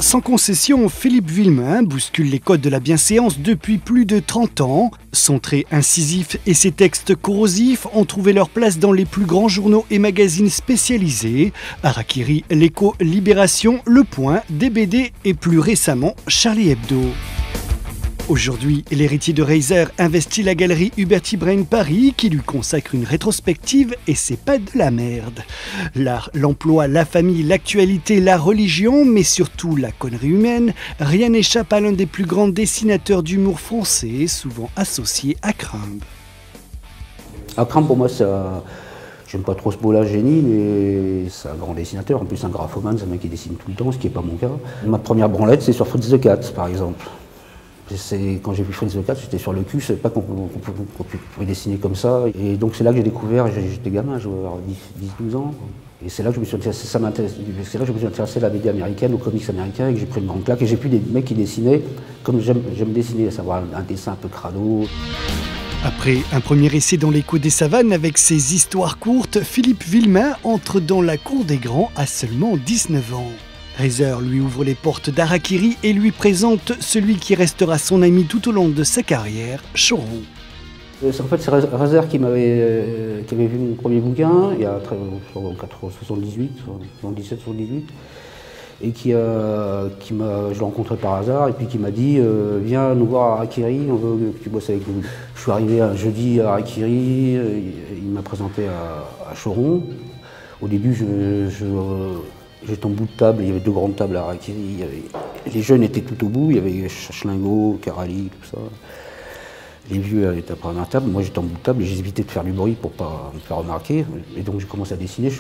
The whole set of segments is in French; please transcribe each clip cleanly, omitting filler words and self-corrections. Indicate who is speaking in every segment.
Speaker 1: Sans concession, Philippe Villemain bouscule les codes de la bienséance depuis plus de 30 ans. Son trait incisif et ses textes corrosifs ont trouvé leur place dans les plus grands journaux et magazines spécialisés. Harakiri, L'Écho, Libération, Le Point, DBD et plus récemment Charlie Hebdo. Aujourd'hui, l'héritier de Reiser investit la galerie Huberti Brain Paris qui lui consacre une rétrospective et c'est pas de la merde. L'art, l'emploi, la famille, l'actualité, la religion, mais surtout la connerie humaine, rien n'échappe à l'un des plus grands dessinateurs d'humour français, souvent associé à Crumb.
Speaker 2: Crumb pour moi ça... J'aime pas trop ce mot-là, génie, mais c'est un grand dessinateur, en plus un graphomane, c'est un mec qui dessine tout le temps, ce qui n'est pas mon cas. Ma première branlette, c'est sur Fritz the Cat, par exemple. Quand j'ai vu Fritz the Cat, j'étais sur le cul, je ne savais pas qu'on pouvait dessiner comme ça. Et donc c'est là que j'ai découvert, j'étais gamin, j'avais 10-12 ans. Et c'est là que je me suis intéressé, à la BD américaine, aux comics américains, et que j'ai pris une grande claque. Et j'ai vu des mecs qui dessinaient comme j'aime dessiner, à savoir un dessin un peu crado.
Speaker 1: Après un premier essai dans l'Écho des savanes avec ses histoires courtes, Philippe Villemain entre dans la cour des grands à seulement 19 ans. Reiser lui ouvre les portes d'Harakiri et lui présente celui qui restera son ami tout au long de sa carrière, Choron.
Speaker 2: En fait, c'est Reiser qui avait vu mon premier bouquin, il y a en 78, 77-78, et je l'ai rencontré par hasard, et puis qui m'a dit viens nous voir à Harakiri, on veut que tu bosses avec nous. Je suis arrivé un jeudi à Harakiri, il m'a présenté à Choron. Au début, j'étais en bout de table, il y avait 2 grandes tables à Harakiri, les jeunes étaient tout au bout, il y avait Schlingo, Karali, tout ça. Les vieux étaient à la première table, moi j'étais en bout de table et j'évitais de faire du bruit pour ne pas me faire remarquer. Et donc j'ai commencé à dessiner,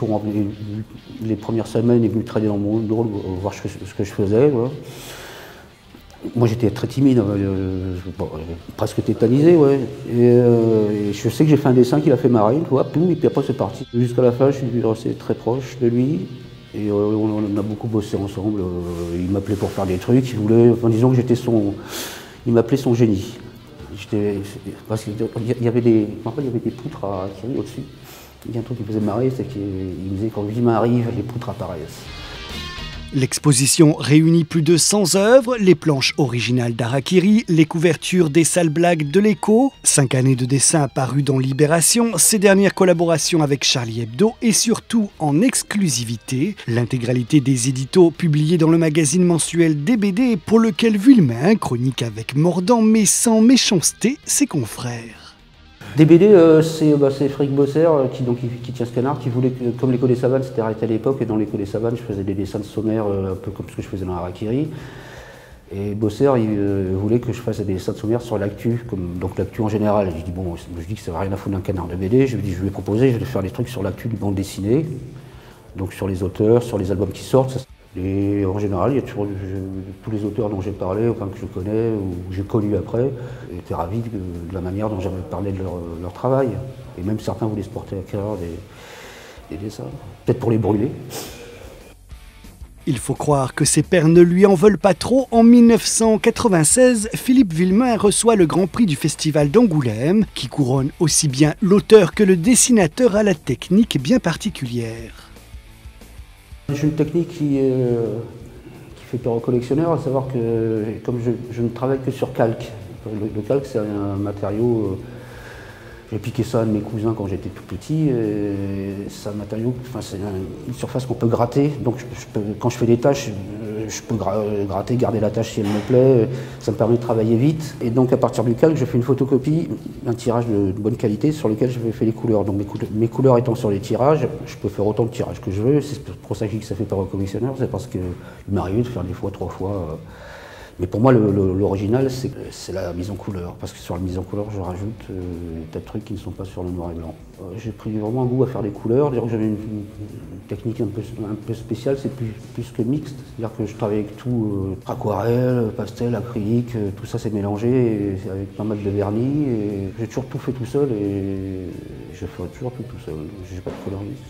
Speaker 2: les premières semaines, il est venu traîner dans mon dos, voir ce que je faisais. Voilà. Moi j'étais très timide, presque tétanisé, ouais. Et je sais que j'ai fait un dessin qui l'a fait marrer, tu vois, et puis après c'est parti. Jusqu'à la fin, je suis resté très proche de lui. Et on a beaucoup bossé ensemble, il m'appelait pour faire des trucs, en disant que j'étais il m'appelait son génie. Parce qu'il y avait des poutres à Harakiri au-dessus. Il y a un truc qui me faisait marrer, c'est qu'il me disait quand Villemain arrive, les poutres apparaissent.
Speaker 1: L'exposition réunit plus de 100 œuvres, les planches originales d'Harakiri, les couvertures des sales blagues de l'Écho, 5 années de dessin parues dans Libération, ses dernières collaborations avec Charlie Hebdo et surtout en exclusivité, l'intégralité des éditos publiés dans le magazine mensuel DBD pour lequel Villemain chronique avec mordant mais sans méchanceté ses confrères.
Speaker 2: DBD, c'est Frédéric Bosser qui tient ce canard, qui voulait que, comme l'Écho des savanes s'était arrêté à l'époque, et dans l'Écho des savanes, je faisais des dessins de sommaire, un peu comme ce que je faisais dans Harakiri. Et Bosser, il voulait que je fasse des dessins de sommaire sur l'actu, donc l'actu en général. Et je dis, bon, je dis que ça n'a rien à foutre d'un canard de BD, je lui ai proposé, je vais faire des trucs sur l'actu du bande dessinée, donc sur les auteurs, sur les albums qui sortent. Et en général, il y a toujours tous les auteurs dont j'ai parlé, enfin que je connais ou que j'ai connus après, étaient ravis de la manière dont j'avais parlé de leur travail. Et même certains voulaient se porter à cœur des dessins, peut-être pour les brûler.
Speaker 1: Il faut croire que ses pairs ne lui en veulent pas trop. En 1996, Philippe Villemain reçoit le Grand Prix du Festival d'Angoulême, qui couronne aussi bien l'auteur que le dessinateur à la technique bien particulière.
Speaker 2: J'ai une technique qui fait peur aux collectionneurs, à savoir que comme je ne travaille que sur calque. Le calque, c'est un matériau, j'ai piqué ça à un de mes cousins quand j'étais tout petit, c'est un matériau, c'est une surface qu'on peut gratter, donc quand je fais des tâches, je peux gratter, garder la tâche si elle me plaît, ça me permet de travailler vite. Et donc à partir du calque, je fais une photocopie, un tirage de bonne qualité sur lequel je vais faire les couleurs. Donc mes couleurs étant sur les tirages, je peux faire autant de tirages que je veux, c'est pour ça que je dis que ça fait peur aux collectionneurs, c'est parce qu'il m'est arrivé de faire des fois, 3 fois. Mais pour moi, l'original, c'est la mise en couleur, parce que sur la mise en couleur, je rajoute des tas de trucs qui ne sont pas sur le noir et blanc. J'ai pris vraiment un goût à faire des couleurs, j'avais une technique un peu spéciale, c'est plus que mixte, c'est-à-dire que je travaille avec tout, aquarelle, pastel, acrylique, tout ça c'est mélangé avec pas mal de vernis, et j'ai toujours tout fait tout seul, et je fais toujours tout seul, j'ai pas de coloriste.